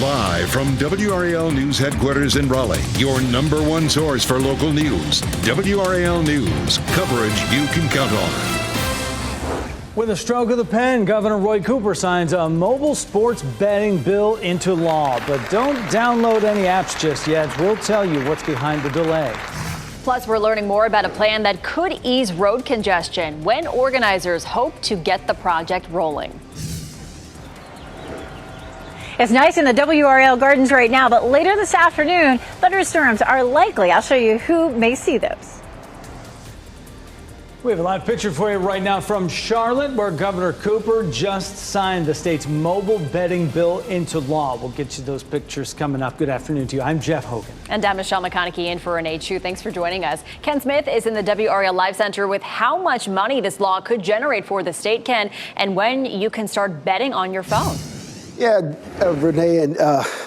Live from WRAL News Headquarters in Raleigh, your number one source for local news. WRAL News, coverage you can count on. With a stroke of the pen, Governor Roy Cooper signs a mobile sports betting bill into law. But don't download any apps just yet. We'll tell you what's behind the delay. Plus, we're learning more about a plan that could ease road congestion when organizers hope to get the project rolling. It's nice in the WRAL gardens right now, but later this afternoon, thunderstorms are likely. I'll show you who may see those. We have a live picture for you right now from Charlotte, where Governor Cooper just signed the state's mobile betting bill into law. We'll get you those pictures coming up. Good afternoon to you. I'm Jeff Hogan. And I'm Michelle McConaughey in for Renee Chu. Thanks for joining us. Ken Smith is in the WRAL Live Center with how much money this law could generate for the state, Ken, and when you can start betting on your phone. Yeah, Renee and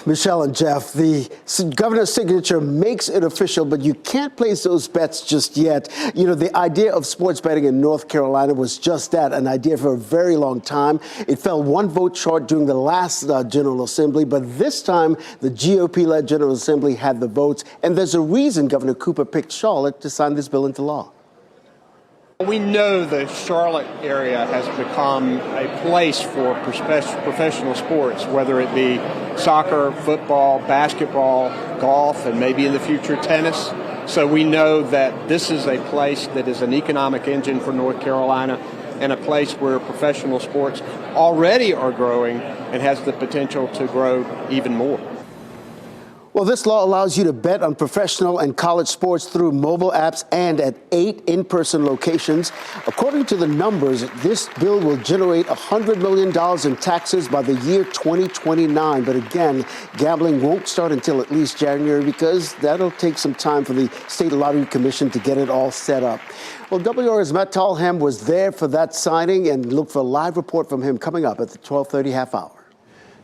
Michelle and Jeff, the governor's signature makes it official, but you can't place those bets just yet. You know, the idea of sports betting in North Carolina was just that, an idea for a very long time. It fell one vote short during the last General Assembly, but this time the GOP-led General Assembly had the votes, and there's a reason Governor Cooper picked Charlotte to sign this bill into law. We know the Charlotte area has become a place for professional sports, whether it be soccer, football, basketball, golf, and maybe in the future tennis. So we know that this is a place that is an economic engine for North Carolina and a place where professional sports already are growing and has the potential to grow even more. Well, this law allows you to bet on professional and college sports through mobile apps and at 8 in-person locations. According to the numbers, this bill will generate $100 million in taxes by the year 2029. But again, gambling won't start until at least January because that'll take some time for the State Lottery Commission to get it all set up. Well, WRAL's Matt Tallham was there for that signing, and look for a live report from him coming up at the 12:30 half hour.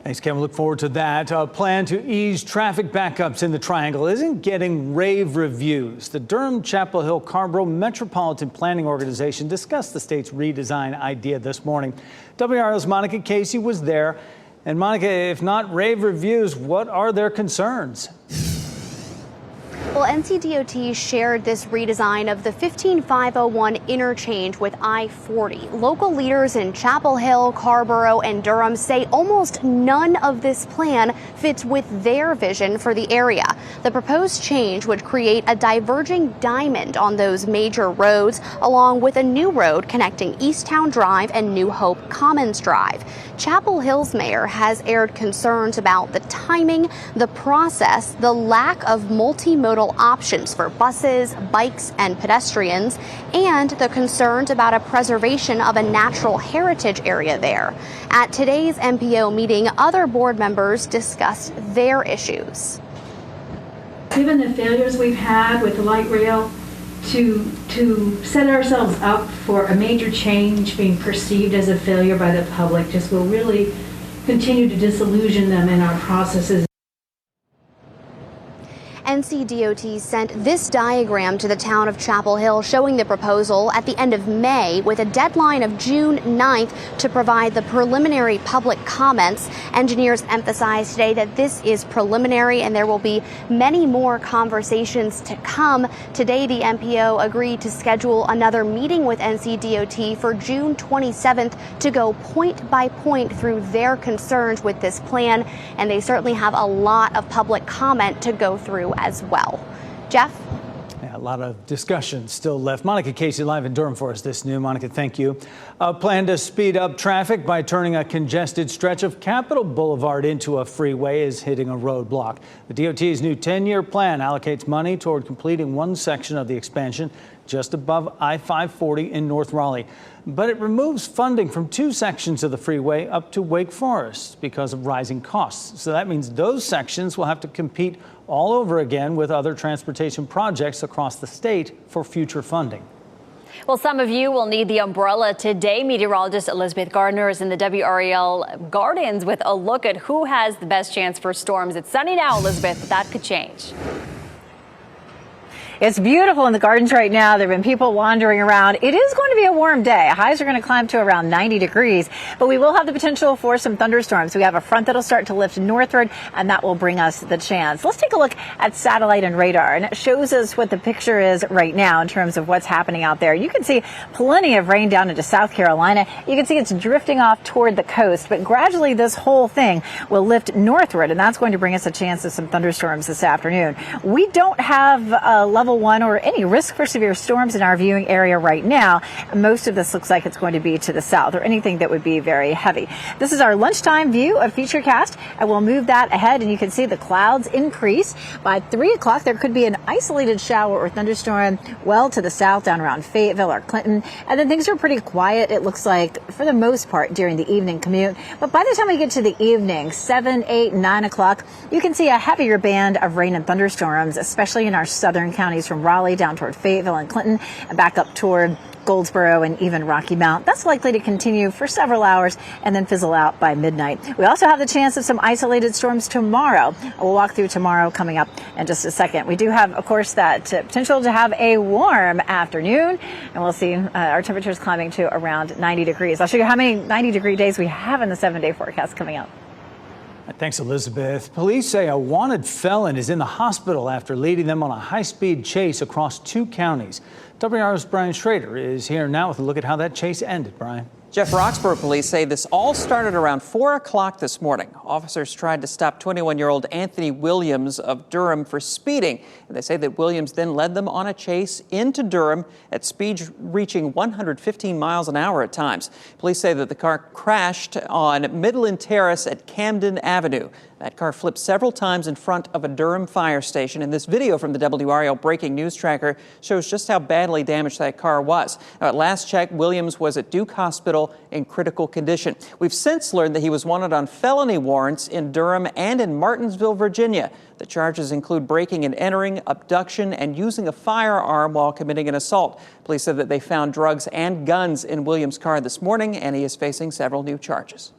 Thanks, Ken. We look forward to that. A plan to ease traffic backups in the Triangle isn't getting rave reviews. The Durham, Chapel Hill, Carrboro Metropolitan Planning Organization discussed the state's redesign idea this morning. WRAL's Monica Casey was there. And Monica, if not rave reviews, what are their concerns? Well, NCDOT shared this redesign of the 15501 interchange with I-40. Local leaders in Chapel Hill, Carrboro, and Durham say almost none of this plan fits with their vision for the area. The proposed change would create a diverging diamond on those major roads, along with a new road connecting Easttown Drive and New Hope Commons Drive. Chapel Hill's mayor has aired concerns about the timing, the process, the lack of multimodal options for buses, bikes, and pedestrians, and the concerns about a preservation of a natural heritage area there. At today's MPO meeting, other board members discussed their issues. Given the failures we've had with the light rail, to set ourselves up for a major change being perceived as a failure by the public just will really continue to disillusion them in our processes. NCDOT sent this diagram to the town of Chapel Hill showing the proposal at the end of May with a deadline of June 9th to provide the preliminary public comments. Engineers emphasized today that this is preliminary and there will be many more conversations to come. Today, the MPO agreed to schedule another meeting with NCDOT for June 27th to go point by point through their concerns with this plan, and they certainly have a lot of public comment to go through as well. Jeff? Yeah, a lot of discussion still left. Monica Casey live in Durham for us this noon. Monica, thank you. A plan to speed up traffic by turning a congested stretch of Capitol Boulevard into a freeway is hitting a roadblock. The DOT's new 10-year plan allocates money toward completing one section of the expansion just above I-540 in North Raleigh. But it removes funding from two sections of the freeway up to Wake Forest because of rising costs. So that means those sections will have to compete all over again with other transportation projects across the state for future funding. Well, some of you will need the umbrella today. Meteorologist Elizabeth Gardner is in the WRAL Gardens with a look at who has the best chance for storms. It's sunny now, Elizabeth, but that could change. It's beautiful in the gardens right now. There have been people wandering around. It is going to be a warm day. Highs are going to climb to around 90 degrees, but we will have the potential for some thunderstorms. We have a front that'll start to lift northward, and that will bring us the chance. Let's take a look at satellite and radar, and it shows us what the picture is right now in terms of what's happening out there. You can see plenty of rain down into South Carolina. You can see it's drifting off toward the coast, but gradually this whole thing will lift northward, and that's going to bring us a chance of some thunderstorms this afternoon. We don't have a level 1 or any risk for severe storms in our viewing area right now. Most of this looks like it's going to be to the south or anything that would be very heavy. This is our lunchtime view of Futurecast, and we'll move that ahead, and you can see the clouds increase. By 3 o'clock, there could be an isolated shower or thunderstorm well to the south down around Fayetteville or Clinton, and then things are pretty quiet, it looks like, for the most part during the evening commute. But by the time we get to the evening, 7, 8, 9 o'clock, you can see a heavier band of rain and thunderstorms, especially in our southern counties from Raleigh down toward Fayetteville and Clinton and back up toward Goldsboro and even Rocky Mount. That's likely to continue for several hours and then fizzle out by midnight. We also have the chance of some isolated storms tomorrow. We'll walk through tomorrow coming up in just a second. We do have, of course, that potential to have a warm afternoon, and we'll see our temperatures climbing to around 90 degrees. I'll show you how many 90-degree days we have in the 7-day forecast coming up. Thanks, Elizabeth. Police say a wanted felon is in the hospital after leading them on a high-speed chase across 2 counties. WRAL's Brian Schrader is here now with a look at how that chase ended. Brian. Jeff, Roxborough police say this all started around 4 o'clock this morning. Officers tried to stop 21-year-old Anthony Williams of Durham for speeding. And they say that Williams then led them on a chase into Durham at speeds reaching 115 miles an hour at times. Police say that the car crashed on Midland Terrace at Camden Avenue. That car flipped several times in front of a Durham fire station. And this video from the WRAL breaking news tracker shows just how badly damaged that car was. Now, at last check, Williams was at Duke Hospital in critical condition. We've since learned that he was wanted on felony warrants in Durham and in Martinsville, Virginia. The charges include breaking and entering, abduction, and using a firearm while committing an assault. Police said that they found drugs and guns in Williams' car this morning, and he is facing several new charges.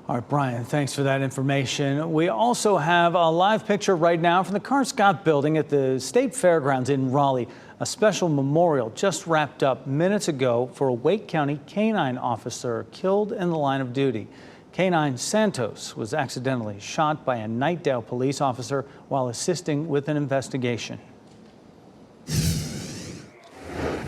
All right, Brian, thanks for that information. We also have a live picture right now from the Carl Scott Building at the State Fairgrounds in Raleigh. A special memorial just wrapped up minutes ago for a Wake County canine officer killed in the line of duty. Canine Santos was accidentally shot by a Knightdale police officer while assisting with an investigation.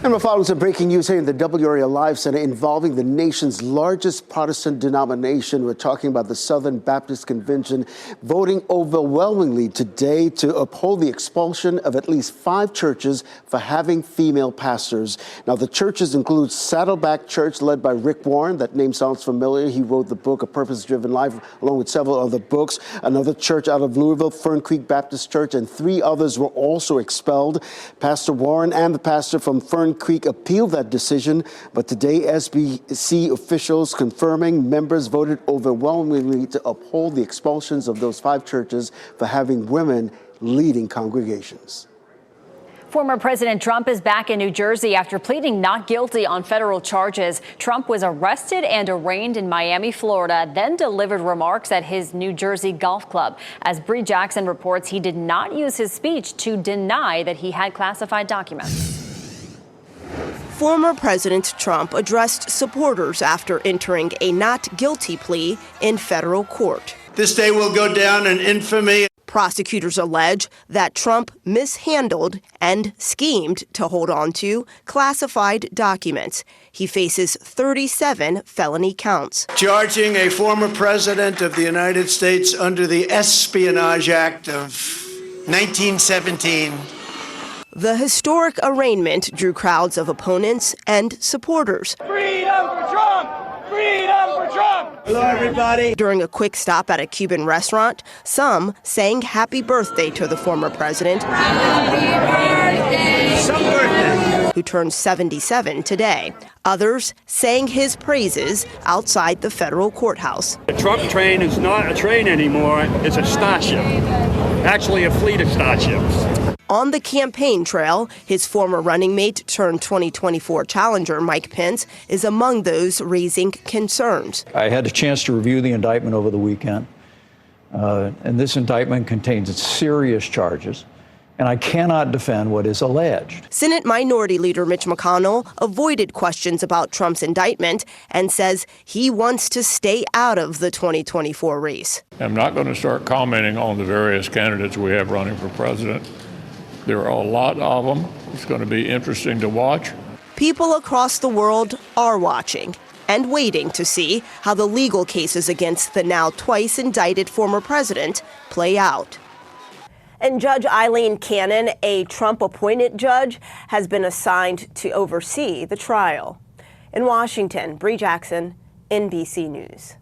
And we're following some breaking news here in the WRAL Live Center involving the nation's largest Protestant denomination. We're talking about the Southern Baptist Convention voting overwhelmingly today to uphold the expulsion of at least 5 churches for having female pastors. Now, the churches include Saddleback Church, led by Rick Warren. That name sounds familiar. He wrote the book A Purpose-Driven Life, along with several other books. Another church out of Louisville, Fern Creek Baptist Church, and 3 others were also expelled. Pastor Warren and the pastor from Fern Creek appealed that decision, but today SBC officials confirming members voted overwhelmingly to uphold the expulsions of those 5 churches for having women leading congregations. Former President Trump is back in New Jersey after pleading not guilty on federal charges. Trump was arrested and arraigned in Miami, Florida, then delivered remarks at his New Jersey golf club. As Bree Jackson reports, he did not use his speech to deny that he had classified documents. Former President Trump addressed supporters after entering a not guilty plea in federal court. This day will go down in infamy. Prosecutors allege that Trump mishandled and schemed to hold on to classified documents. He faces 37 felony counts. Charging a former president of the United States under the Espionage Act of 1917. The historic arraignment drew crowds of opponents and supporters. Freedom for Trump! Freedom for Trump! Hello, everybody. During a quick stop at a Cuban restaurant, some sang happy birthday to the former president. Happy birthday! Some birthday. Who turned 77 today. Others sang his praises outside the federal courthouse. The Trump train is not a train anymore, it's a starship. Actually, a fleet of starships. On the campaign trail, his former running mate turned 2024 challenger Mike Pence is among those raising concerns. I had a chance to review the indictment over the weekend, and this indictment contains serious charges. and I cannot defend what is alleged. Senate Minority Leader Mitch McConnell avoided questions about Trump's indictment and says he wants to stay out of the 2024 race. I'm not going to start commenting on the various candidates we have running for president. There are a lot of them. It's going to be interesting to watch. People across the world are watching and waiting to see how the legal cases against the now twice indicted former president play out. And Judge Eileen Cannon, a Trump-appointed judge, has been assigned to oversee the trial. In Washington, Bree Jackson, NBC News.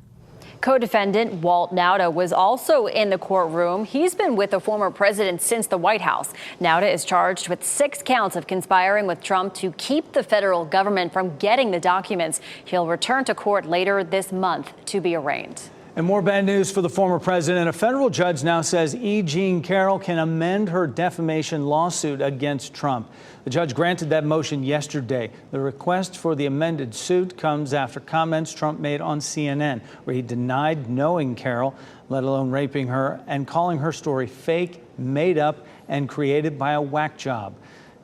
Co-defendant Walt Nauta was also in the courtroom. He's been with the former president since the White House. Nauta is charged with 6 counts of conspiring with Trump to keep the federal government from getting the documents. He'll return to court later this month to be arraigned. And more bad news for the former president. A federal judge now says E. Jean Carroll can amend her defamation lawsuit against Trump. The judge granted that motion yesterday. The request for the amended suit comes after comments Trump made on CNN, where he denied knowing Carroll, let alone raping her, and calling her story fake, made up, and created by a whack job.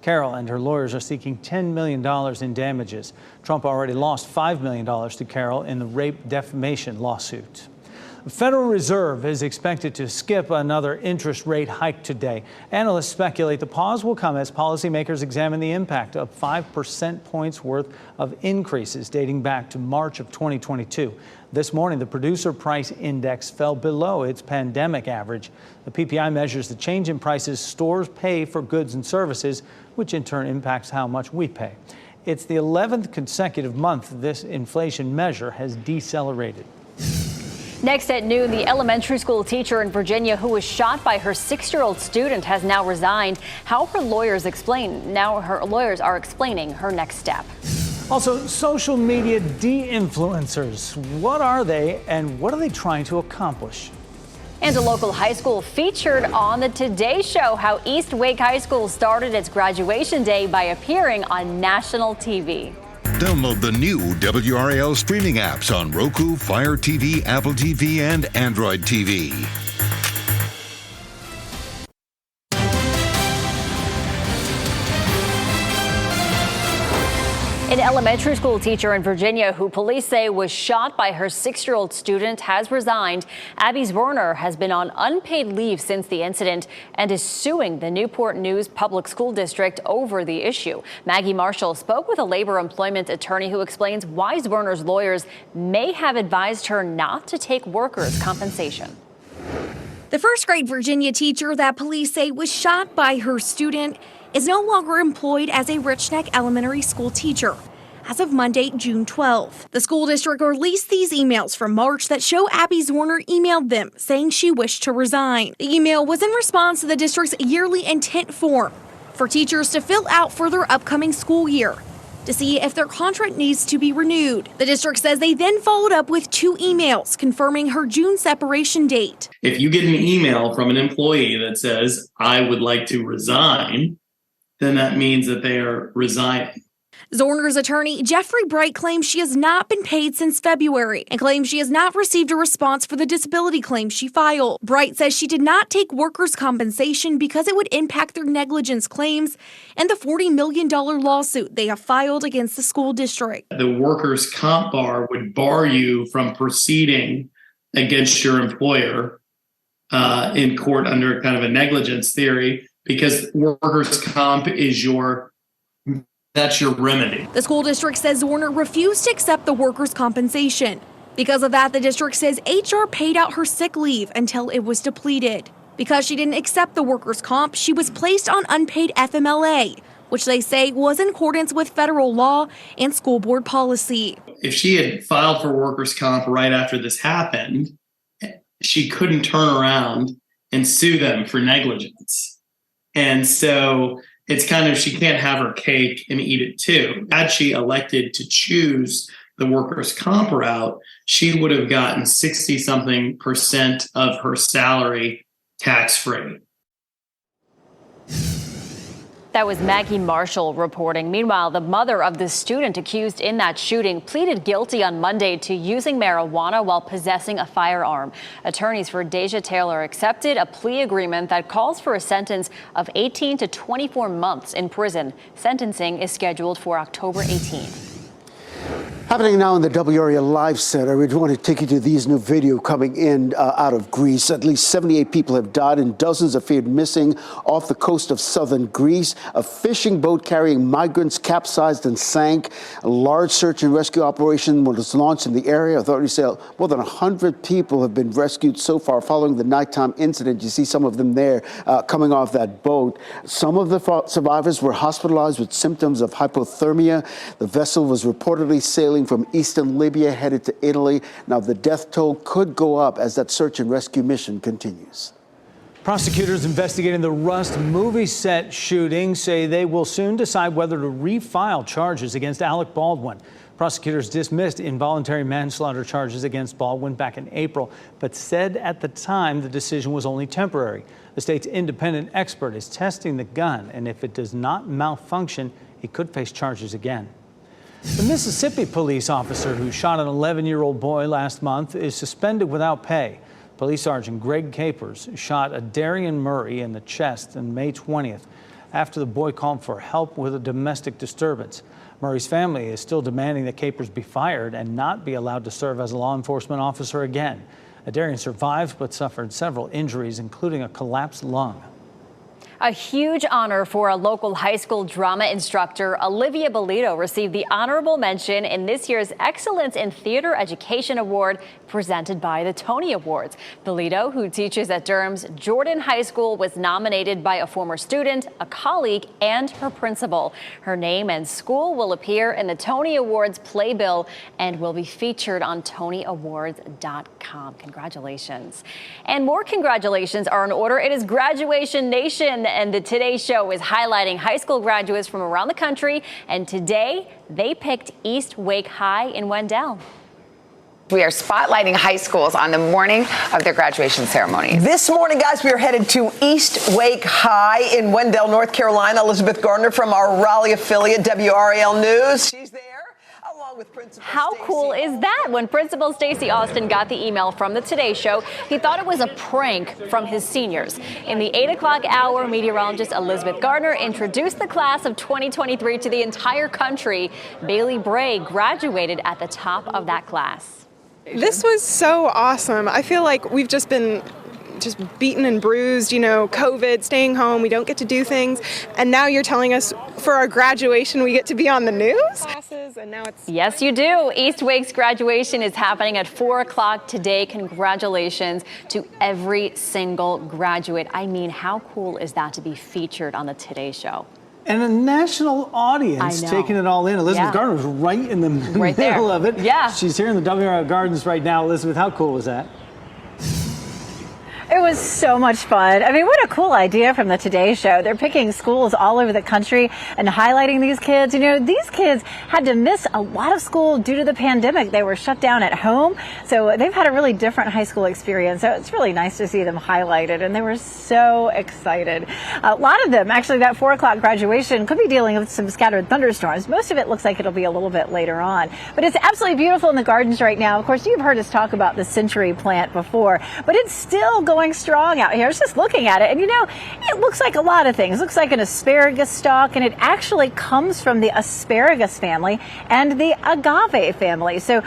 Carroll and her lawyers are seeking $10 million in damages. Trump already lost $5 million to Carroll in the rape defamation lawsuit. The Federal Reserve is expected to skip another interest rate hike today. Analysts speculate the pause will come as policymakers examine the impact of 5 percent points worth of increases dating back to March of 2022. This morning, the Producer Price Index fell below its pandemic average. The PPI measures the change in prices stores pay for goods and services, which in turn impacts how much we pay. It's the 11th consecutive month this inflation measure has decelerated. Next at noon, the elementary school teacher in Virginia who was shot by her 6-year-old student has now resigned. How her lawyers are explaining her next step. Also, social media de-influencers. What are they and what are they trying to accomplish? And a local high school featured on the Today Show how East Wake High School started its graduation day by appearing on national TV. Download the new WRAL streaming apps on Roku, Fire TV, Apple TV, and Android TV. An elementary school teacher in Virginia who police say was shot by her 6-year-old student has resigned. Abby Zwerner has been on unpaid leave since the incident and is suing the Newport News Public School District over the issue. Maggie Marshall spoke with a labor employment attorney who explains why Zwerner's lawyers may have advised her not to take workers' compensation. The first-grade Virginia teacher that police say was shot by her student is no longer employed as a Rich Neck Elementary School teacher. As of Monday, June 12th, the school district released these emails from March that show Abby Zwerner emailed them saying she wished to resign. The email was in response to the district's yearly intent form for teachers to fill out for their upcoming school year to see if their contract needs to be renewed. The district says they then followed up with 2 emails confirming her June separation date. If you get an email from an employee that says, I would like to resign, then that means that they are resigning. Zwerner's attorney, Jeffrey Bright, claims she has not been paid since February and claims she has not received a response for the disability claim she filed. Bright says she did not take workers' compensation because it would impact their negligence claims and the $40 million lawsuit they have filed against the school district. The workers' comp bar would bar you from proceeding against your employer in court under kind of a negligence theory, because workers' comp is that's your remedy. The school district says Zwerner refused to accept the workers' compensation. Because of that, the district says HR paid out her sick leave until it was depleted. Because she didn't accept the workers' comp, she was placed on unpaid FMLA, which they say was in accordance with federal law and school board policy. If she had filed for workers' comp right after this happened, she couldn't turn around and sue them for negligence. And so it's kind of, she can't have her cake and eat it too. Had she elected to choose the workers' comp route, she would have gotten 60-something% of her salary tax-free. That was Maggie Marshall reporting. Meanwhile, the mother of the student accused in that shooting pleaded guilty on Monday to using marijuana while possessing a firearm. Attorneys for Deja Taylor accepted a plea agreement that calls for a sentence of 18 to 24 months in prison. Sentencing is scheduled for October 18th. Happening now in the WRAL Live Center, we want to take you to these new video coming in out of Greece. At least 78 people have died and dozens are feared missing off the coast of southern Greece. A fishing boat carrying migrants capsized and sank. A large search and rescue operation was launched in the area. Authorities say more than 100 people have been rescued so far following the nighttime incident. You see some of them there coming off that boat. Some of the survivors were hospitalized with symptoms of hypothermia. The vessel was reportedly sailing from eastern Libya headed to Italy. Now, the death toll could go up as that search and rescue mission continues. Prosecutors investigating the Rust movie set shooting say they will soon decide whether to refile charges against Alec Baldwin. Prosecutors dismissed involuntary manslaughter charges against Baldwin back in April, but said at the time the decision was only temporary. The state's independent expert is testing the gun, and if it does not malfunction, he could face charges again. The Mississippi police officer who shot an 11-year-old boy last month is suspended without pay. Police Sergeant Greg Capers shot a Darian Murray in the chest on May 20th after the boy called for help with a domestic disturbance. Murray's family is still demanding that Capers be fired and not be allowed to serve as a law enforcement officer again. Darian survived but suffered several injuries, including a collapsed lung. A huge honor for a local high school drama instructor. Olivia Bolito received the honorable mention in this year's Excellence in Theater Education Award presented by the Tony Awards. Bolito, who teaches at Durham's Jordan High School, was nominated by a former student, a colleague, and her principal. Her name and school will appear in the Tony Awards playbill and will be featured on TonyAwards.com. Congratulations. And more congratulations are in order. It is Graduation Nation. And the Today Show is highlighting high school graduates from around the country. And today, they picked East Wake High in Wendell. We are spotlighting high schools on the morning of their graduation ceremonies. This morning, guys, we are headed to East Wake High in Wendell, North Carolina. Elizabeth Gardner from our Raleigh affiliate, WRAL News. She's there. With Principal How Stacey cool is that? When Principal Stacey Austin got the email from the Today Show, he thought it was a prank from his seniors. In the 8 o'clock hour, meteorologist Elizabeth Gardner introduced the class of 2023 to the entire country. Bailey Bray graduated at the top of that class. This was so awesome. I feel like we've just been beaten and bruised, COVID, staying home, we don't get to do things. And now you're telling us for our graduation, we get to be on the news? And now it's... Yes, you do. East Wake's graduation is happening at 4 o'clock today. Congratulations to every single graduate. I mean, how cool is that to be featured on the Today Show? And a national audience taking it all in. Elizabeth Gardner was right in the middle of it. Yeah. She's here in the WRAL Gardens right now. Elizabeth, how cool was that? It was so much fun. I mean, what a cool idea from the Today Show. They're picking schools all over the country and highlighting these kids. These kids had to miss a lot of school due to the pandemic. They were shut down at home. So they've had a really different high school experience. So it's really nice to see them highlighted. And they were so excited. A lot of them, actually, that 4 o'clock graduation could be dealing with some scattered thunderstorms. Most of it looks like it'll be a little bit later on. But it's absolutely beautiful in the gardens right now. Of course, you've heard us talk about the century plant before, but it's still going strong out here. I was just looking at it, and it looks like a lot of things. It looks like an asparagus stalk, and it actually comes from the asparagus family and the agave family. So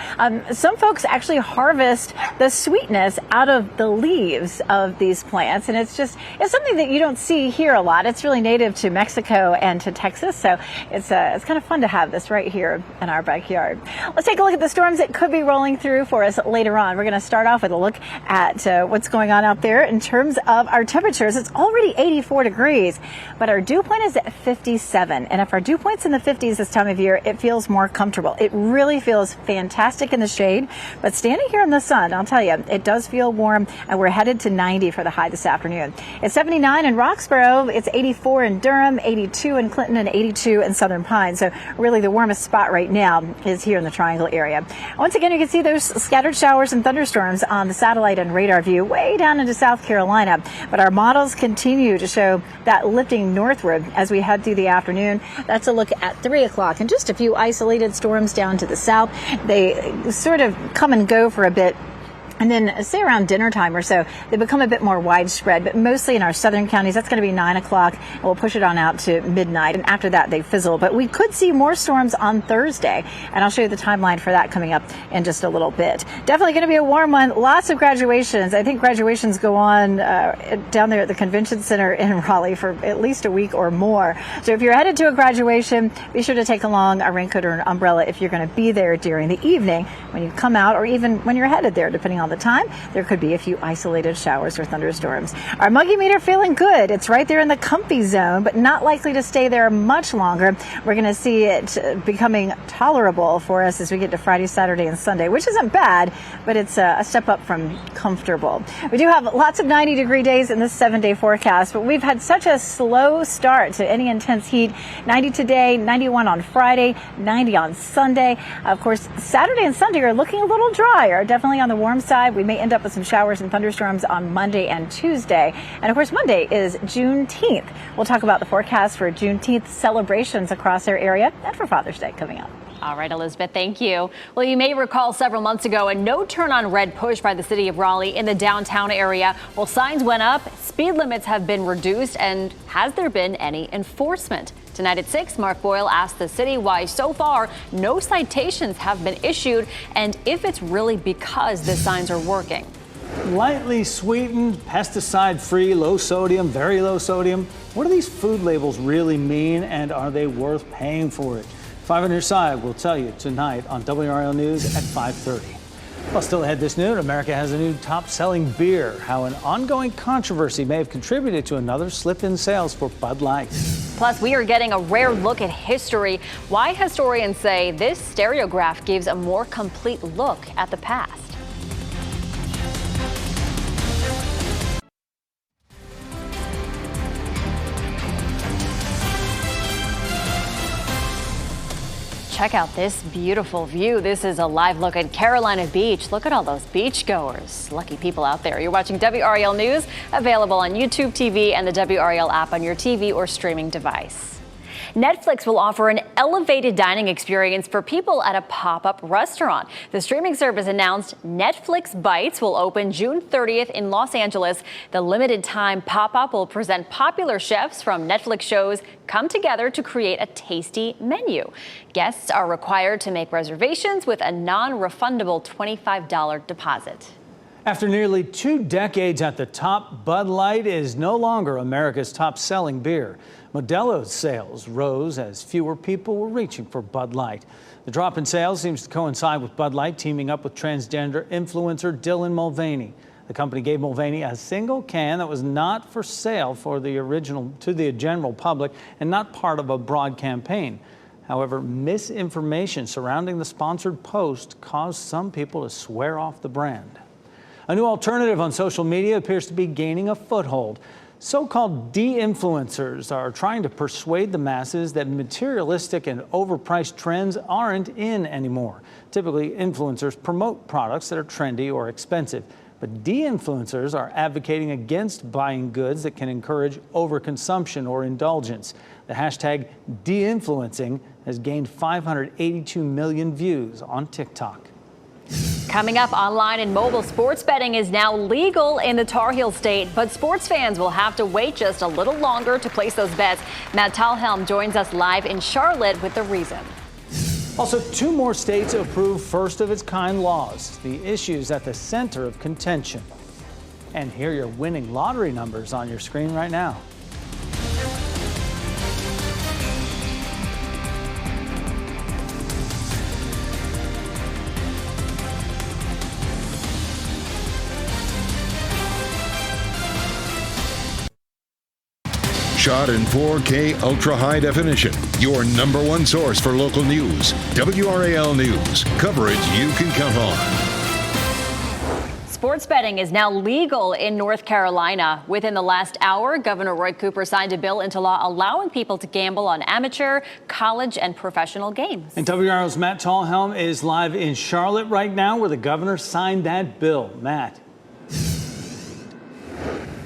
some folks actually harvest the sweetness out of the leaves of these plants, and it's something that you don't see here a lot. It's really native to Mexico and to Texas, so it's kind of fun to have this right here in our backyard. Let's take a look at the storms that could be rolling through for us later on. We're going to start off with a look at what's going on out there in terms of our temperatures. It's already 84 degrees, but our dew point is at 57. And if our dew point's in the 50s this time of year, it feels more comfortable. It really feels fantastic in the shade, but standing here in the sun, I'll tell you, it does feel warm, and we're headed to 90 for the high this afternoon. It's 79 in Roxborough, it's 84 in Durham, 82 in Clinton, and 82 in Southern Pine. So really the warmest spot right now is here in the Triangle area. Once again, you can see those scattered showers and thunderstorms on the satellite and radar view way down into South South Carolina. But our models continue to show that lifting northward as we head through the afternoon. That's a look at 3 o'clock, and just a few isolated storms down to the south. They sort of come and go for a bit. And then, say around dinner time or so, they become a bit more widespread, but mostly in our southern counties. That's going to be 9 o'clock, and we'll push it on out to midnight. And after that, they fizzle. But we could see more storms on Thursday, and I'll show you the timeline for that coming up in just a little bit. Definitely going to be a warm one. Lots of graduations. I think graduations go on down there at the Convention Center in Raleigh for at least a week or more. So if you're headed to a graduation, be sure to take along a raincoat or an umbrella if you're going to be there during the evening when you come out, or even when you're headed there, depending on the time. There could be a few isolated showers or thunderstorms. Our muggy meter feeling good. It's right there in the comfy zone, but not likely to stay there much longer. We're going to see it becoming tolerable for us as we get to Friday, Saturday, and Sunday, which isn't bad, but it's a step up from comfortable. We do have lots of 90-degree days in this 7-day forecast, but we've had such a slow start to any intense heat. 90 today, 91 on Friday, 90 on Sunday. Of course, Saturday and Sunday are looking a little drier, definitely on the warm side. We may end up with some showers and thunderstorms on Monday and Tuesday. And of course, Monday is Juneteenth. We'll talk about the forecast for Juneteenth celebrations across our area and for Father's Day coming up. All right, Elizabeth, thank you. Well, you may recall several months ago a no turn on red push by the city of Raleigh in the downtown area. Well, signs went up, speed limits have been reduced, and has there been any enforcement? Tonight at 6, Mark Boyle asked the city why so far no citations have been issued and if it's really because the signs are working. Lightly sweetened, pesticide-free, low sodium, very low sodium. What do these food labels really mean, and are they worth paying for it? 5 on your side, we'll tell you tonight on WRAL News at 5:30. Well, still ahead this noon, America has a new top-selling beer. How an ongoing controversy may have contributed to another slip in sales for Bud Light. Plus, we are getting a rare look at history. Why historians say this stereograph gives a more complete look at the past. Check out this beautiful view. This is a live look at Carolina Beach. Look at all those beachgoers. Lucky people out there. You're watching WRAL News, available on YouTube TV and the WRAL app on your TV or streaming device. Netflix will offer an elevated dining experience for people at a pop-up restaurant. The streaming service announced Netflix Bites will open June 30th in Los Angeles. The limited-time pop-up will present popular chefs from Netflix shows come together to create a tasty menu. Guests are required to make reservations with a non-refundable $25 deposit. After nearly 2 decades at the top, Bud Light is no longer America's top-selling beer. Modelo's sales rose as fewer people were reaching for Bud Light. The drop in sales seems to coincide with Bud Light teaming up with transgender influencer Dylan Mulvaney. The company gave Mulvaney a single can that was not for sale to the general public and not part of a broad campaign. However, misinformation surrounding the sponsored post caused some people to swear off the brand. A new alternative on social media appears to be gaining a foothold. So-called de-influencers are trying to persuade the masses that materialistic and overpriced trends aren't in anymore. Typically, influencers promote products that are trendy or expensive, but de-influencers are advocating against buying goods that can encourage overconsumption or indulgence. The hashtag de-influencing has gained 582 million views on TikTok. Coming up, online and mobile sports betting is now legal in the Tar Heel state, but sports fans will have to wait just a little longer to place those bets. Matt Talhelm joins us live in Charlotte with the reason. Also, 2 more states approve first-of-its-kind laws, the issues at the center of contention. And here are your winning lottery numbers on your screen right now. Shot in 4K ultra high definition. Your #1 source for local news. WRAL News. Coverage you can count on. Sports betting is now legal in North Carolina. Within the last hour, Governor Roy Cooper signed a bill into law allowing people to gamble on amateur, college, and professional games. And WRAL's Matt Talhelm is live in Charlotte right now where the governor signed that bill. Matt.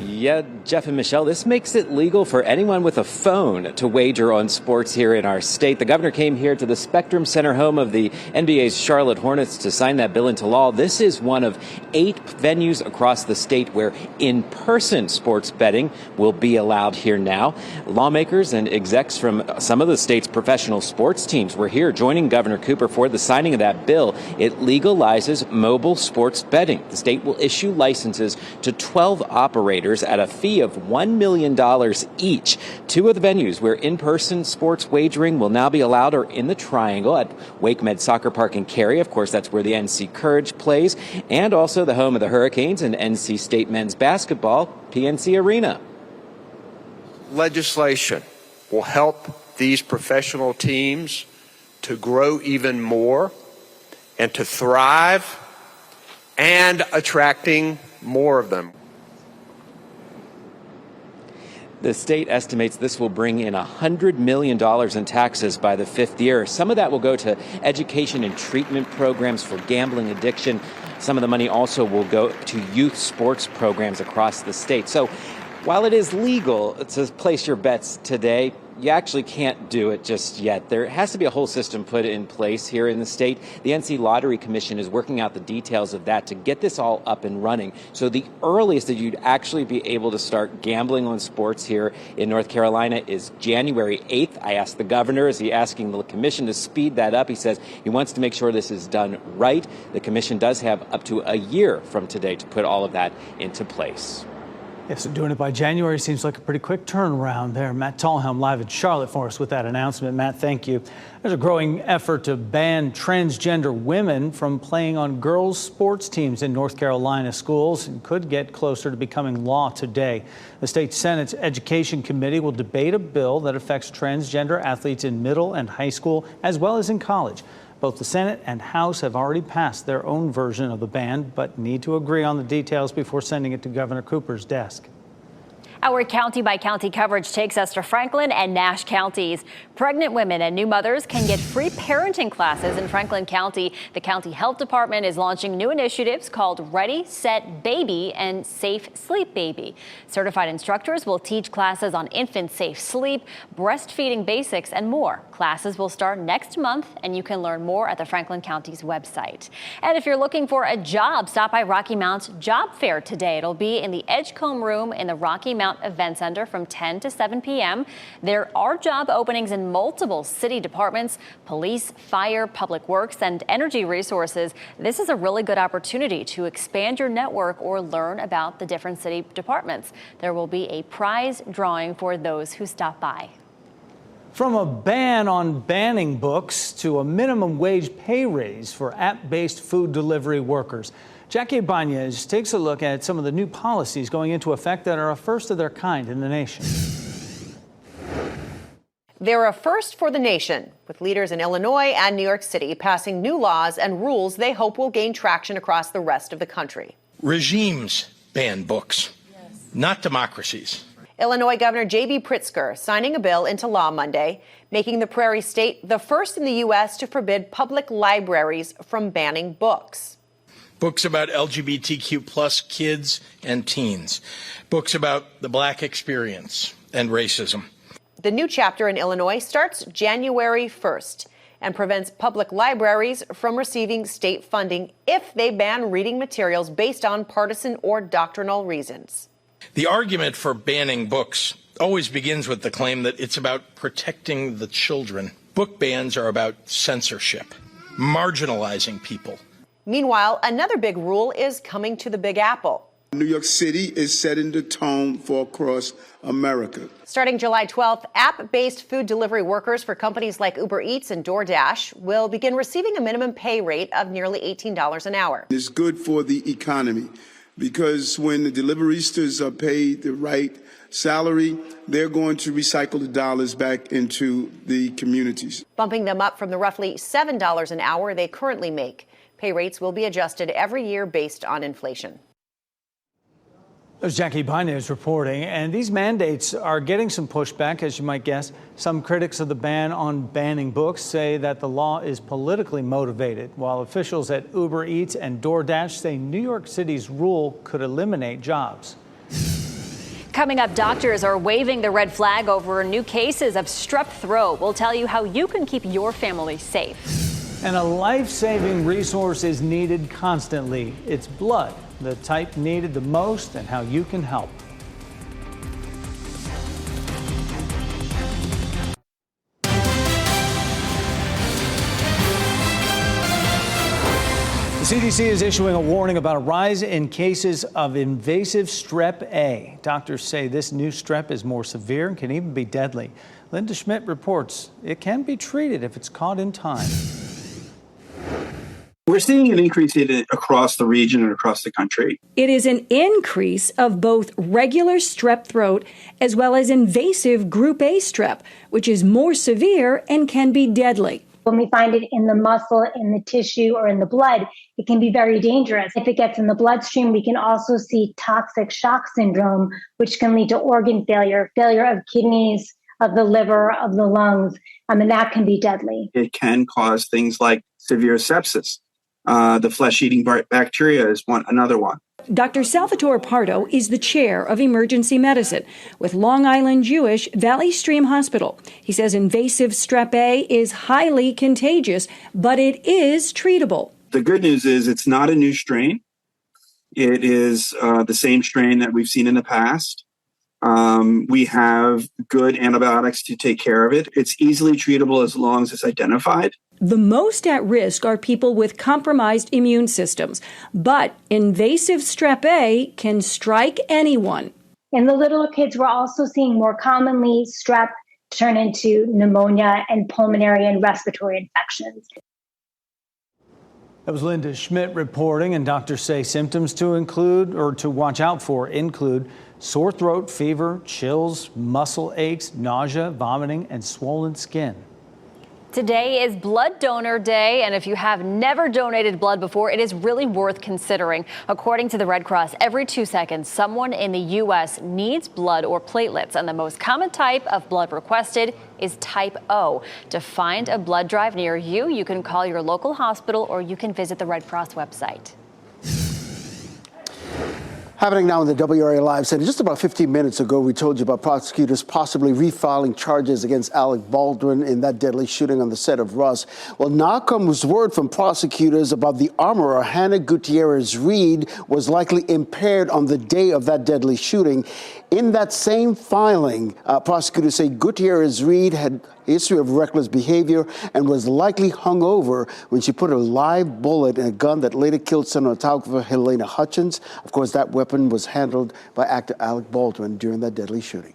Yeah, Jeff and Michelle, this makes it legal for anyone with a phone to wager on sports here in our state. The governor came here to the Spectrum Center, home of the NBA's Charlotte Hornets, to sign that bill into law. This is one of 8 venues across the state where in-person sports betting will be allowed here now. Lawmakers and execs from some of the state's professional sports teams were here joining Governor Cooper for the signing of that bill. It legalizes mobile sports betting. The state will issue licenses to 12 operators at a fee of $1 million each. 2 of the venues where in-person sports wagering will now be allowed are in the Triangle at Wake Med Soccer Park in Cary. Of course, that's where the NC Courage plays, and also the home of the Hurricanes and NC State men's basketball, PNC Arena. Legislation will help these professional teams to grow even more and to thrive, and attracting more of them. The state estimates this will bring in $100 million in taxes by the 5th year. Some of that will go to education and treatment programs for gambling addiction. Some of the money also will go to youth sports programs across the state. So while it is legal to place your bets today, you actually can't do it just yet. There has to be a whole system put in place here in the state. The NC Lottery Commission is working out the details of that to get this all up and running. So the earliest that you'd actually be able to start gambling on sports here in North Carolina is January 8th. I asked the governor, is he asking the commission to speed that up? He says he wants to make sure this is done right. The commission does have up to a year from today to put all of that into place. Yes, so doing it by January seems like a pretty quick turnaround there. Matt Tallhelm live in Charlotte for us with that announcement. Matt, thank you. There's a growing effort to ban transgender women from playing on girls' sports teams in North Carolina schools and could get closer to becoming law today. The state Senate's Education Committee will debate a bill that affects transgender athletes in middle and high school as well as in college. Both the Senate and House have already passed their own version of the ban, but need to agree on the details before sending it to Governor Cooper's desk. Our county-by-county coverage takes us to Franklin and Nash counties. Pregnant women and new mothers can get free parenting classes in Franklin County. The county health department is launching new initiatives called Ready, Set, Baby and Safe Sleep Baby. Certified instructors will teach classes on infant safe sleep, breastfeeding basics, and more. Classes will start next month, and you can learn more at the Franklin County's website. And if you're looking for a job, stop by Rocky Mount's Job Fair today. It'll be in the Edgecombe Room in the Rocky Mount Event Center from 10 to 7 p.m. There are job openings in multiple city departments, police, fire, public works, and energy resources. This is a really good opportunity to expand your network or learn about the different city departments. There will be a prize drawing for those who stop by. From a ban on banning books to a minimum wage pay raise for app-based food delivery workers, Jackie Ibanez takes a look at some of the new policies going into effect that are a first of their kind in the nation. They're a first for the nation, with leaders in Illinois and New York City passing new laws and rules they hope will gain traction across the rest of the country. Regimes ban books, not democracies. Illinois Governor J.B. Pritzker signing a bill into law Monday, making the Prairie State the first in the U.S. to forbid public libraries from banning books. Books about LGBTQ plus kids and teens. Books about the Black experience and racism. The new chapter in Illinois starts January 1st and prevents public libraries from receiving state funding if they ban reading materials based on partisan or doctrinal reasons. The argument for banning books always begins with the claim that it's about protecting the children. Book bans are about censorship, marginalizing people. Meanwhile, another big rule is coming to the Big Apple. New York City is setting the tone for across America. Starting July 12th, app-based food delivery workers for companies like Uber Eats and DoorDash will begin receiving a minimum pay rate of nearly $18 an hour. It's good for the economy because when the deliveristas are paid the right salary, they're going to recycle the dollars back into the communities. Bumping them up from the roughly $7 an hour they currently make. Pay rates will be adjusted every year based on inflation. There's Jackie Ibanez reporting, and these mandates are getting some pushback, as you might guess. Some critics of the ban on banning books say that the law is politically motivated, while officials at Uber Eats and DoorDash say New York City's rule could eliminate jobs. Coming up, doctors are waving the red flag over new cases of strep throat. We'll tell you how you can keep your family safe. And a life-saving resource is needed constantly. It's blood, the type needed the most, and how you can help. The CDC is issuing a warning about a rise in cases of invasive strep A. Doctors say this new strep is more severe and can even be deadly. Linda Schmidt reports it can be treated if it's caught in time. We're seeing an increase in it across the region and across the country. It is an increase of both regular strep throat as well as invasive group A strep, which is more severe and can be deadly. When we find it in the muscle, in the tissue, or in the blood, it can be very dangerous. If it gets in the bloodstream, we can also see toxic shock syndrome, which can lead to organ failure, failure of kidneys, of the liver, of the lungs, and that can be deadly. It can cause things like severe sepsis. The flesh-eating bacteria is another one. Dr. Salvatore Pardo is the chair of emergency medicine with Long Island Jewish Valley Stream Hospital. He says invasive strep A is highly contagious, but it is treatable. The good news is it's not a new strain. It is the same strain that we've seen in the past. We have good antibiotics to take care of it. It's easily treatable as long as it's identified. The most at risk are people with compromised immune systems, but invasive strep A can strike anyone. In the littler kids, we're also seeing more commonly strep turn into pneumonia and pulmonary and respiratory infections. That was Linda Schmidt reporting, and doctors say symptoms to watch out for include sore throat, fever, chills, muscle aches, nausea, vomiting, and swollen skin. Today is Blood Donor Day, and if you have never donated blood before, it is really worth considering. According to the Red Cross, every 2 seconds, someone in the U.S. needs blood or platelets, and the most common type of blood requested is type O. To find a blood drive near you, you can call your local hospital or you can visit the Red Cross website. Happening now in the WRAL Live Center. Just about 15 minutes ago, we told you about prosecutors possibly refiling charges against Alec Baldwin in that deadly shooting on the set of Rust. Well, now comes word from prosecutors about the armorer, Hannah Gutierrez-Reed, was likely impaired on the day of that deadly shooting. In that same filing, prosecutors say Gutierrez-Reed had a history of reckless behavior and was likely hungover when she put a live bullet in a gun that later killed cinematographer Helena Hutchins. Of course, that weapon was handled by actor Alec Baldwin during that deadly shooting.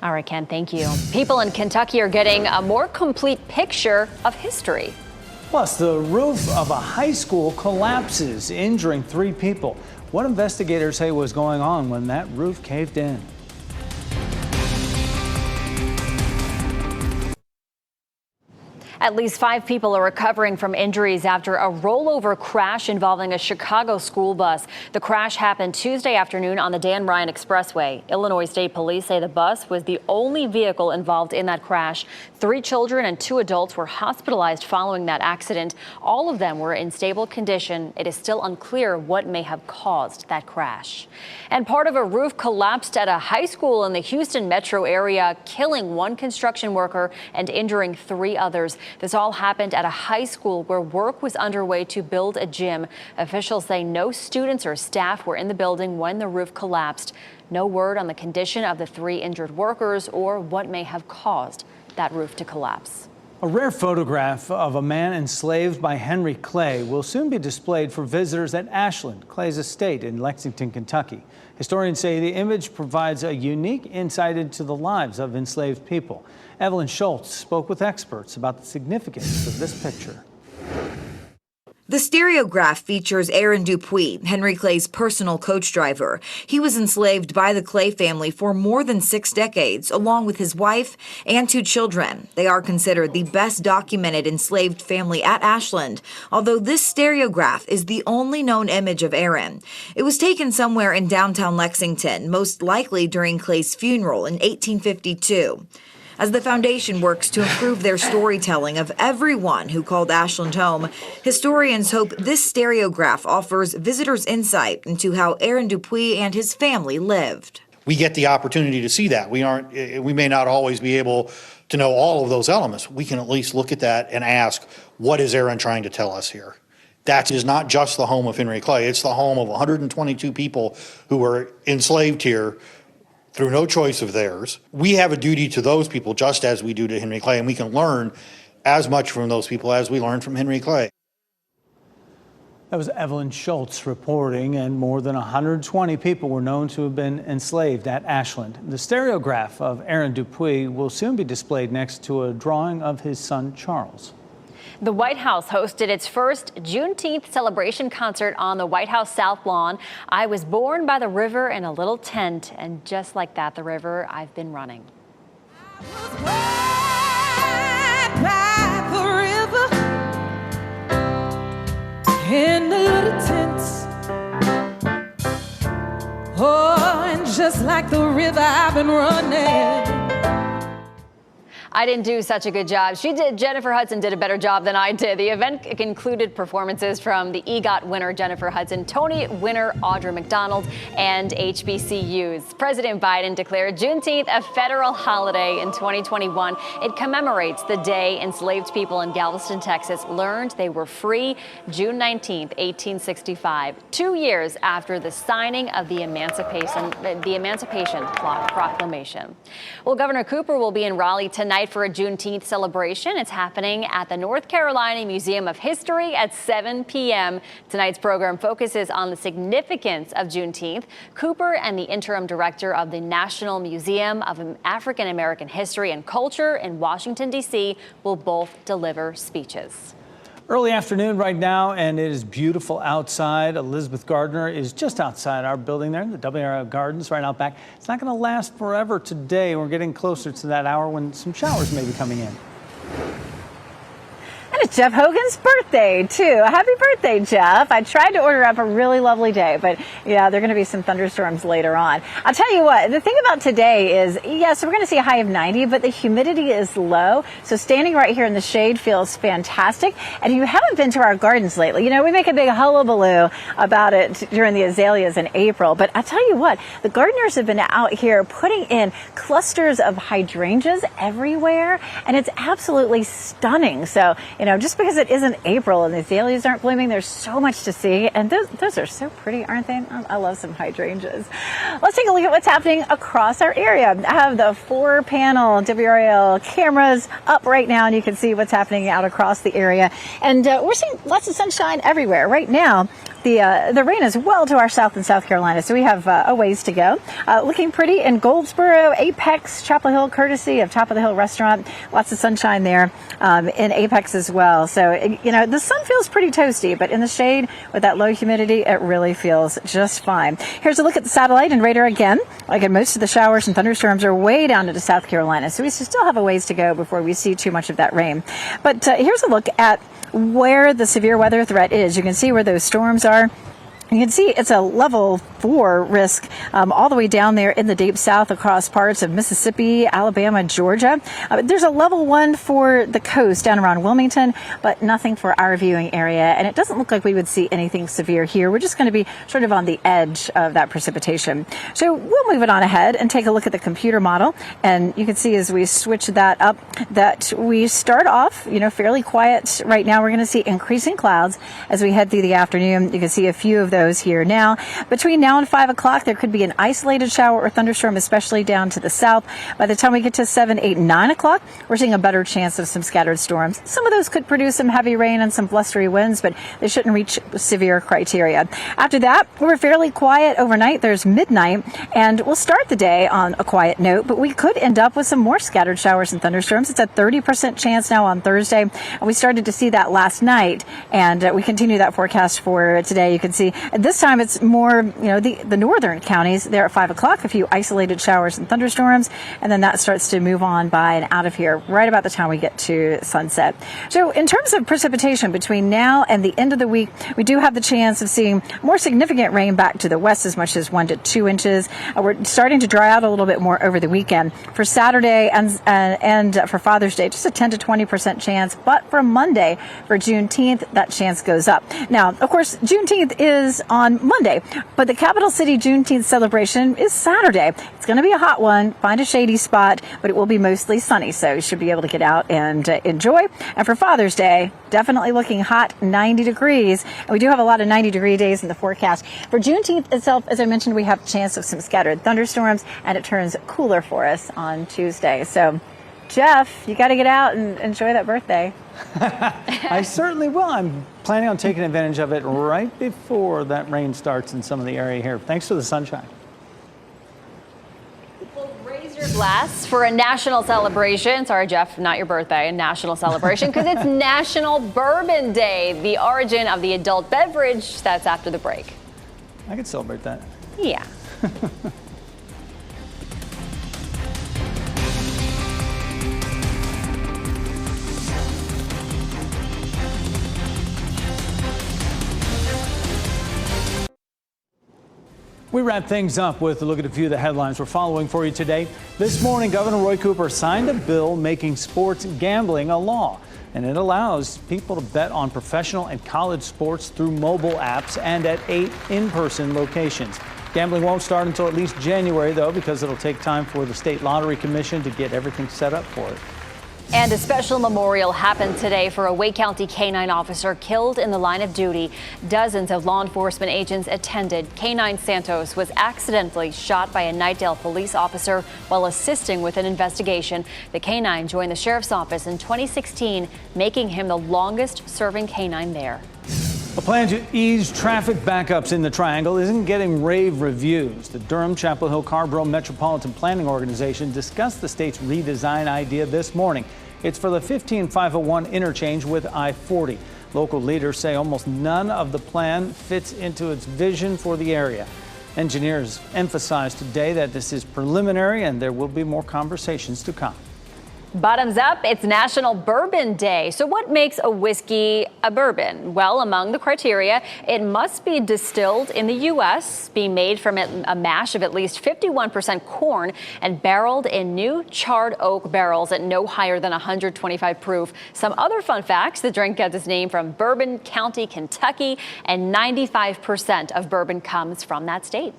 All right, Ken, thank you. People in Kentucky are getting a more complete picture of history. Plus, the roof of a high school collapses, injuring 3 people. What investigators say was going on when that roof caved in. At least 5 people are recovering from injuries after a rollover crash involving a Chicago school bus. The crash happened Tuesday afternoon on the Dan Ryan Expressway. Illinois State Police say the bus was the only vehicle involved in that crash. 3 children and 2 adults were hospitalized following that accident. All of them were in stable condition. It is still unclear what may have caused that crash. And part of a roof collapsed at a high school in the Houston metro area, killing 1 construction worker and injuring 3 others. This all happened at a high school where work was underway to build a gym. Officials say no students or staff were in the building when the roof collapsed. No word on the condition of the 3 injured workers or what may have caused that roof to collapse. A rare photograph of a man enslaved by Henry Clay will soon be displayed for visitors at Ashland, Clay's estate in Lexington, Kentucky. Historians say the image provides a unique insight into the lives of enslaved people. Evelyn Schultz spoke with experts about the significance of this picture. The stereograph features Aaron Dupuis, Henry Clay's personal coach driver. He was enslaved by the Clay family for more than 6 decades, along with his wife and 2 children. They are considered the best documented enslaved family at Ashland, although this stereograph is the only known image of Aaron. It was taken somewhere in downtown Lexington, most likely during Clay's funeral in 1852. As the foundation works to improve their storytelling of everyone who called Ashland home, historians hope this stereograph offers visitors insight into how Aaron Dupuis and his family lived. we get the opportunity to see that. We may not always be able to know all of those elements. We can at least look at that and ask, what is Aaron trying to tell us here? That is not just the home of Henry Clay. It's the home of 122 people who were enslaved here through no choice of theirs. We have a duty to those people just as we do to Henry Clay, and we can learn as much from those people as we learned from Henry Clay. That was Evelyn Schultz reporting, and more than 120 people were known to have been enslaved at Ashland. The stereograph of Aaron Dupuy will soon be displayed next to a drawing of his son, Charles. The White House hosted its first Juneteenth celebration concert on the White House South Lawn. I was born by the river in a little tent, and just like that, the river I've been running. In the little tents, oh, and just like the river I've been running. I didn't do such a good job. Jennifer Hudson did a better job than I did. The event included performances from the EGOT winner Jennifer Hudson, Tony winner Audra McDonald, and HBCUs. President Biden declared Juneteenth a federal holiday in 2021. It commemorates the day enslaved people in Galveston, Texas learned they were free June 19, 1865, 2 years after the signing of the Emancipation Proclamation. Well, Governor Cooper will be in Raleigh tonight for a Juneteenth celebration. It's happening at the North Carolina Museum of History at 7 p.m. Tonight's program focuses on the significance of Juneteenth. Cooper and the interim director of the National Museum of African American History and Culture in Washington, D.C. will both deliver speeches. Early afternoon right now, and it is beautiful outside. Elizabeth Gardner is just outside our building there, the WRAL Gardens right out back. It's not going to last forever today. We're getting closer to that hour when some showers may be coming in. And it's Jeff Hogan's birthday, too. Happy birthday, Jeff. I tried to order up a really lovely day, but yeah, there are going to be some thunderstorms later on. I'll tell you what, the thing about today is, yes, we're going to see a high of 90, but the humidity is low. So standing right here in the shade feels fantastic. And if you haven't been to our gardens lately, you know, we make a big hullabaloo about it during the azaleas in April. But I tell you what, the gardeners have been out here putting in clusters of hydrangeas everywhere, and it's absolutely stunning. So, you know, just because it isn't April and the azaleas aren't blooming, there's so much to see. And those are so pretty, aren't they? I love some hydrangeas. Let's take a look at what's happening across our area. I have the 4-panel WRAL cameras up right now, and you can see what's happening out across the area. And we're seeing lots of sunshine everywhere. Right now, the rain is well to our south in South Carolina, so we have a ways to go. Looking pretty in Goldsboro, Apex, Chapel Hill, courtesy of Top of the Hill Restaurant. Lots of sunshine there in Apex as well. So, you know, the sun feels pretty toasty, but in the shade with that low humidity, it really feels just fine. Here's a look at the satellite and radar again. Again, most of the showers and thunderstorms are way down into South Carolina, so we still have a ways to go before we see too much of that rain. But here's a look at where the severe weather threat is. You can see where those storms are. You can see it's a level 4 risk all the way down there in the deep south across parts of Mississippi, Alabama, Georgia. There's a level 1 for the coast down around Wilmington, but nothing for our viewing area. And it doesn't look like we would see anything severe here. We're just going to be sort of on the edge of that precipitation. So we'll move it on ahead and take a look at the computer model. And you can see as we switch that up that we start off, you know, fairly quiet. Right now we're going to see increasing clouds as we head through the afternoon. You can see a few of those here now. Between now and 5 o'clock, there could be an isolated shower or thunderstorm, especially down to the south. By the time we get to 7, 8, 9 o'clock, we're seeing a better chance of some scattered storms. Some of those could produce some heavy rain and some blustery winds, but they shouldn't reach severe criteria. After that, we're fairly quiet overnight. There's midnight, and we'll start the day on a quiet note, but we could end up with some more scattered showers and thunderstorms. It's a 30% chance now on Thursday, and we started to see that last night, and we continue that forecast for today. You can see this time it's more, you know, the northern counties there at 5 o'clock, a few isolated showers and thunderstorms, and then that starts to move on by and out of here right about the time we get to sunset. So in terms of precipitation between now and the end of the week, we do have the chance of seeing more significant rain back to the west, as much as 1 to 2 inches. We're starting to dry out a little bit more over the weekend. For Saturday and for Father's Day, just a 10 to 20% chance, but for Monday, for Juneteenth, that chance goes up. Now, of course, Juneteenth is on Monday, but the Capital City Juneteenth celebration is Saturday. It's going to be a hot one. Find a shady spot, but it will be mostly sunny, so you should be able to get out and enjoy. And for Father's Day, definitely looking hot, 90 degrees. And we do have a lot of 90-degree days in the forecast. For Juneteenth itself, as I mentioned, we have a chance of some scattered thunderstorms, and it turns cooler for us on Tuesday. So, Jeff, you got to get out and enjoy that birthday. I certainly will. I'm planning on taking advantage of it right before that rain starts in some of the area here. Thanks for the sunshine. Well, raise your glass for a national celebration. Sorry, Jeff, not your birthday, a national celebration, because it's National Bourbon Day, the origin of the adult beverage. That's after the break. I could celebrate that. Yeah. We wrap things up with a look at a few of the headlines we're following for you today. This morning, Governor Roy Cooper signed a bill making sports gambling a law, and it allows people to bet on professional and college sports through mobile apps and at 8 in-person locations. Gambling won't start until at least January, though, because it'll take time for the State Lottery Commission to get everything set up for it. And a special memorial happened today for a Wake County K-9 officer killed in the line of duty. Dozens of law enforcement agents attended. K-9 Santos was accidentally shot by a Knightdale police officer while assisting with an investigation. The K-9 joined the sheriff's office in 2016, making him the longest-serving K-9 there. A plan to ease traffic backups in the Triangle isn't getting rave reviews. The Durham Chapel Hill Carborough Metropolitan Planning Organization discussed the state's redesign idea this morning. It's for the 15501 interchange with I-40. Local leaders say almost none of the plan fits into its vision for the area. Engineers emphasized today that this is preliminary and there will be more conversations to come. Bottoms up, it's National Bourbon Day. So what makes a whiskey a bourbon? Well, among the criteria, it must be distilled in the U.S., be made from a mash of at least 51% corn, and barreled in new charred oak barrels at no higher than 125 proof. Some other fun facts: the drink gets its name from Bourbon County, Kentucky, and 95% of bourbon comes from that state.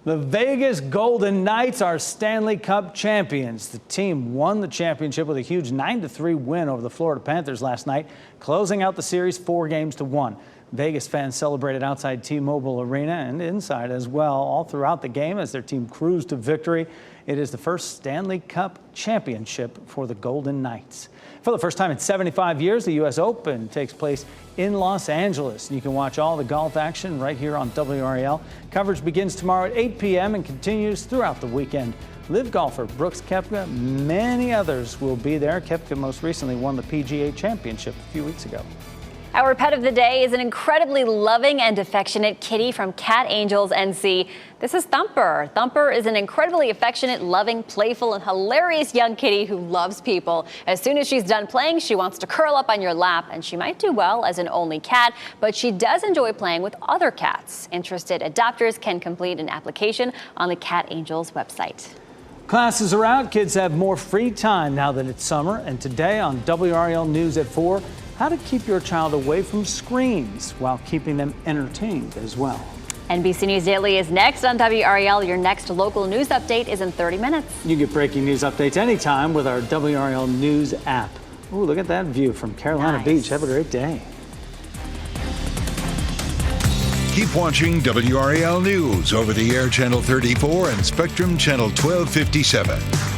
The Vegas Golden Knights are Stanley Cup champions. The team won the championship with a huge 9-3 win over the Florida Panthers last night, closing out the series 4-1. Vegas fans celebrated outside T-Mobile Arena and inside as well all throughout the game as their team cruised to victory. It is the first Stanley Cup championship for the Golden Knights. For the first time in 75 years, the U.S. Open takes place in Los Angeles. You can watch all the golf action right here on WRAL. Coverage begins tomorrow at 8 p.m. and continues throughout the weekend. Live golfer Brooks Koepka, many others will be there. Koepka most recently won the PGA Championship a few weeks ago. Our pet of the day is an incredibly loving and affectionate kitty from Cat Angels NC. This is Thumper. Thumper is an incredibly affectionate, loving, playful, and hilarious young kitty who loves people. As soon as she's done playing, she wants to curl up on your lap, and she might do well as an only cat, but she does enjoy playing with other cats. Interested adopters can complete an application on the Cat Angels website. Classes are out. Kids have more free time now that it's summer. And today on WRAL News at 4, how to keep your child away from screens while keeping them entertained as well. NBC News Daily is next on WRAL. Your next local news update is in 30 minutes. You get breaking news updates anytime with our WRAL News app. Ooh, look at that view from Carolina Beach. Have a great day. Keep watching WRAL News over the air Channel 34 and Spectrum Channel 1257.